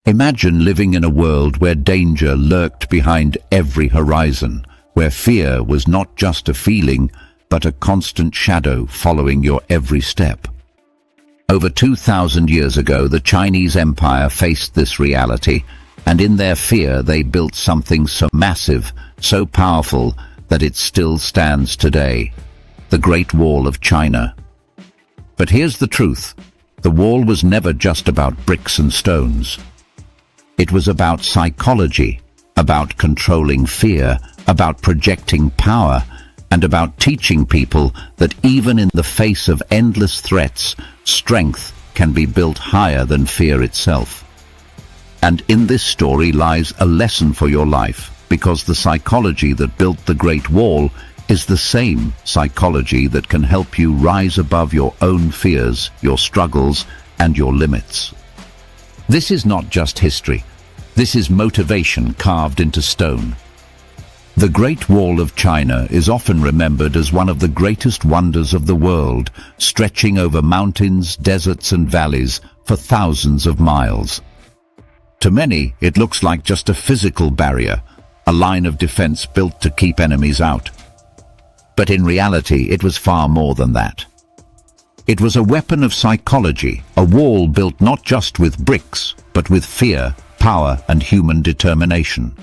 Imagine living in a world where danger lurked behind every horizon, where fear was not just a feeling, but a constant shadow following your every step. Over 2,000 years ago, the Chinese Empire faced this reality, and in their fear they built something so massive, so powerful, that it still stands today: the Great Wall of China. But here's the truth: the wall was never just about bricks and stones. It was about psychology, about controlling fear, about projecting power, and about teaching people that even in the face of endless threats, strength can be built higher than fear itself. And in this story lies a lesson for your life, because the psychology that built the Great Wall is the same psychology that can help you rise above your own fears, your struggles, and your limits. This is not just history. This is motivation carved into stone. The Great Wall of China is often remembered as one of the greatest wonders of the world, stretching over mountains, deserts, and valleys for thousands of miles. To many, it looks like just a physical barrier, a line of defense built to keep enemies out. But in reality, it was far more than that. It was a weapon of psychology, a wall built not just with bricks, but with fear, power, and human determination.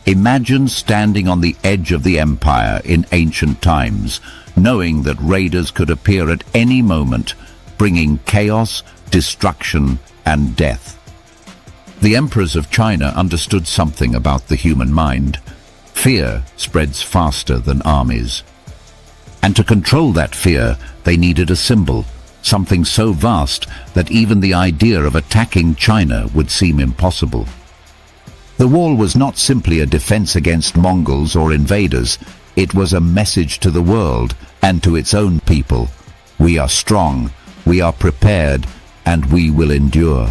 Imagine standing on the edge of the empire in ancient times, knowing that raiders could appear at any moment, bringing chaos, destruction, and death. The emperors of China understood something about the human mind. Fear spreads faster than armies. And to control that fear, they needed a symbol, something so vast that even the idea of attacking China would seem impossible. The wall was not simply a defense against Mongols or invaders. It was a message to the world and to its own people. We are strong, we are prepared, and we will endure.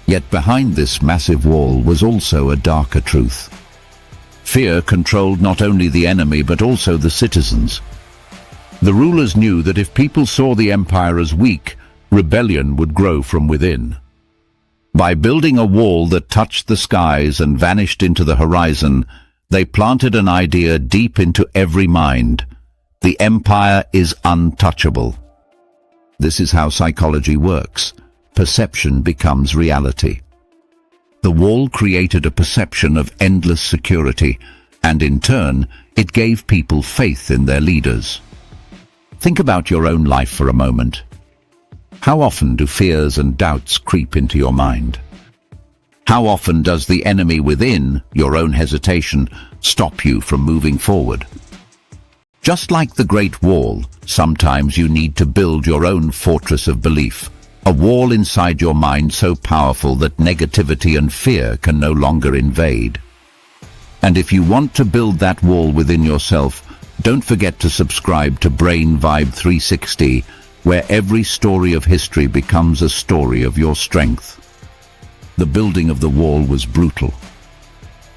Yet behind this massive wall was also a darker truth. Fear controlled not only the enemy but also the citizens. The rulers knew that if people saw the empire as weak, rebellion would grow from within. By building a wall that touched the skies and vanished into the horizon, they planted an idea deep into every mind: the empire is untouchable. This is how psychology works. Perception becomes reality. The wall created a perception of endless security, and in turn, it gave people faith in their leaders. Think about your own life for a moment. How often do fears and doubts creep into your mind? How often does the enemy within, your own hesitation, stop you from moving forward? Just like the Great Wall, sometimes you need to build your own fortress of belief, a wall inside your mind so powerful that negativity and fear can no longer invade. And if you want to build that wall within yourself, don't forget to subscribe to Brain Vibe 360, where every story of history becomes a story of your strength. The building of the wall was brutal.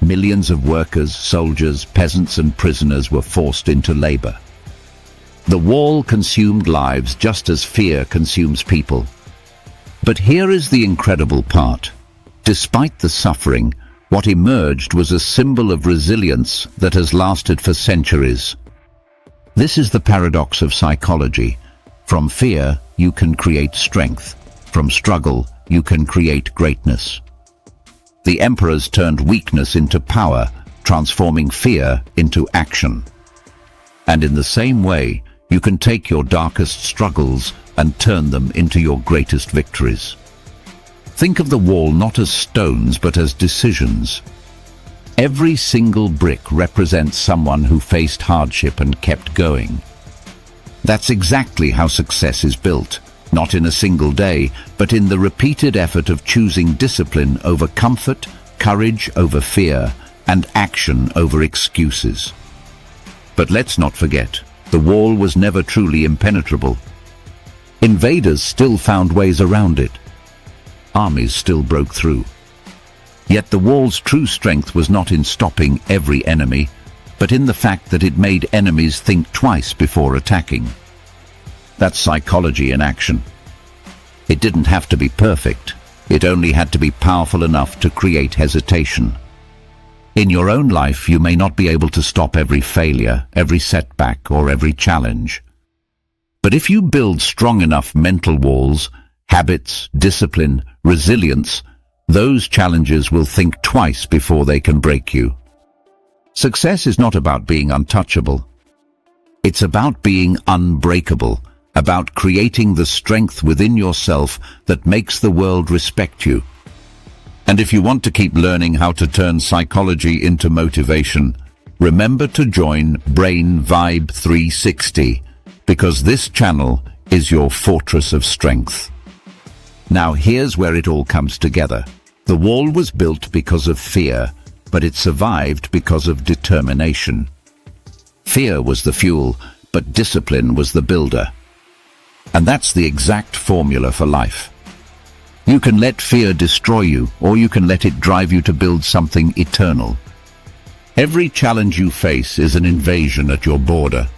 Millions of workers, soldiers, peasants, and prisoners were forced into labor. The wall consumed lives just as fear consumes people. But here is the incredible part. Despite the suffering, what emerged was a symbol of resilience that has lasted for centuries. This is the paradox of psychology. From fear, you can create strength. From struggle, you can create greatness. The emperors turned weakness into power, transforming fear into action. And in the same way, you can take your darkest struggles and turn them into your greatest victories. Think of the wall not as stones but as decisions. Every single brick represents someone who faced hardship and kept going. That's exactly how success is built, not in a single day, but in the repeated effort of choosing discipline over comfort, courage over fear, and action over excuses. But let's not forget, the wall was never truly impenetrable. Invaders still found ways around it. Armies still broke through. Yet the wall's true strength was not in stopping every enemy, but in the fact that it made enemies think twice before attacking. That's psychology in action. It didn't have to be perfect. It only had to be powerful enough to create hesitation. In your own life, you may not be able to stop every failure, every setback, or every challenge. But if you build strong enough mental walls, habits, discipline, resilience, those challenges will think twice before they can break you. Success is not about being untouchable. It's about being unbreakable, about creating the strength within yourself that makes the world respect you. And if you want to keep learning how to turn psychology into motivation, remember to join Brain Vibe 360, because this channel is your fortress of strength. Now here's where it all comes together. The wall was built because of fear, but it survived because of determination. Fear was the fuel, but discipline was the builder. And that's the exact formula for life. You can let fear destroy you, or you can let it drive you to build something eternal. Every challenge you face is an invasion at your border.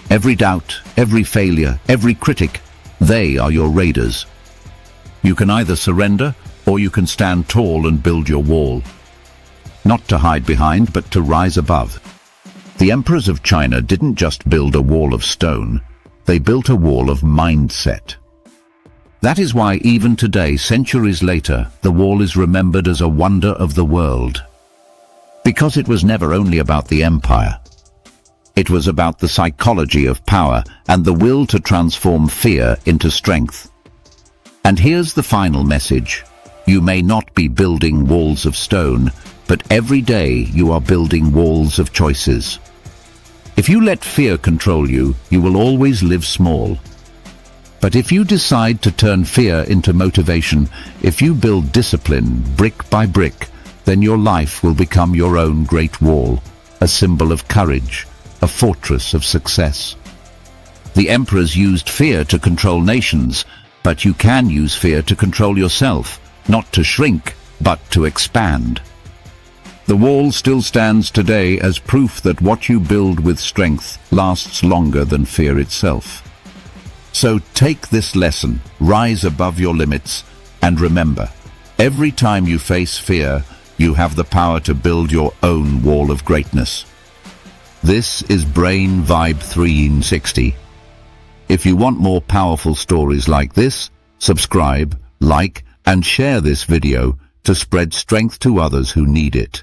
Every doubt, every failure, every critic, they are your raiders. You can either surrender, or you can stand tall and build your wall. Not to hide behind, but to rise above. The emperors of China didn't just build a wall of stone, they built a wall of mindset. That is why even today, centuries later, the wall is remembered as a wonder of the world. Because it was never only about the empire. It was about the psychology of power and the will to transform fear into strength. And here's the final message. You may not be building walls of stone, but every day you are building walls of choices. If you let fear control you, you will always live small. But if you decide to turn fear into motivation, if you build discipline brick by brick, then your life will become your own great wall, a symbol of courage, a fortress of success. The emperors used fear to control nations, but you can use fear to control yourself, not to shrink, but to expand. The wall still stands today as proof that what you build with strength lasts longer than fear itself. So take this lesson, rise above your limits, and remember, every time you face fear, you have the power to build your own wall of greatness. This is Brain Vibe 360. If you want more powerful stories like this, subscribe, like, and share this video to spread strength to others who need it.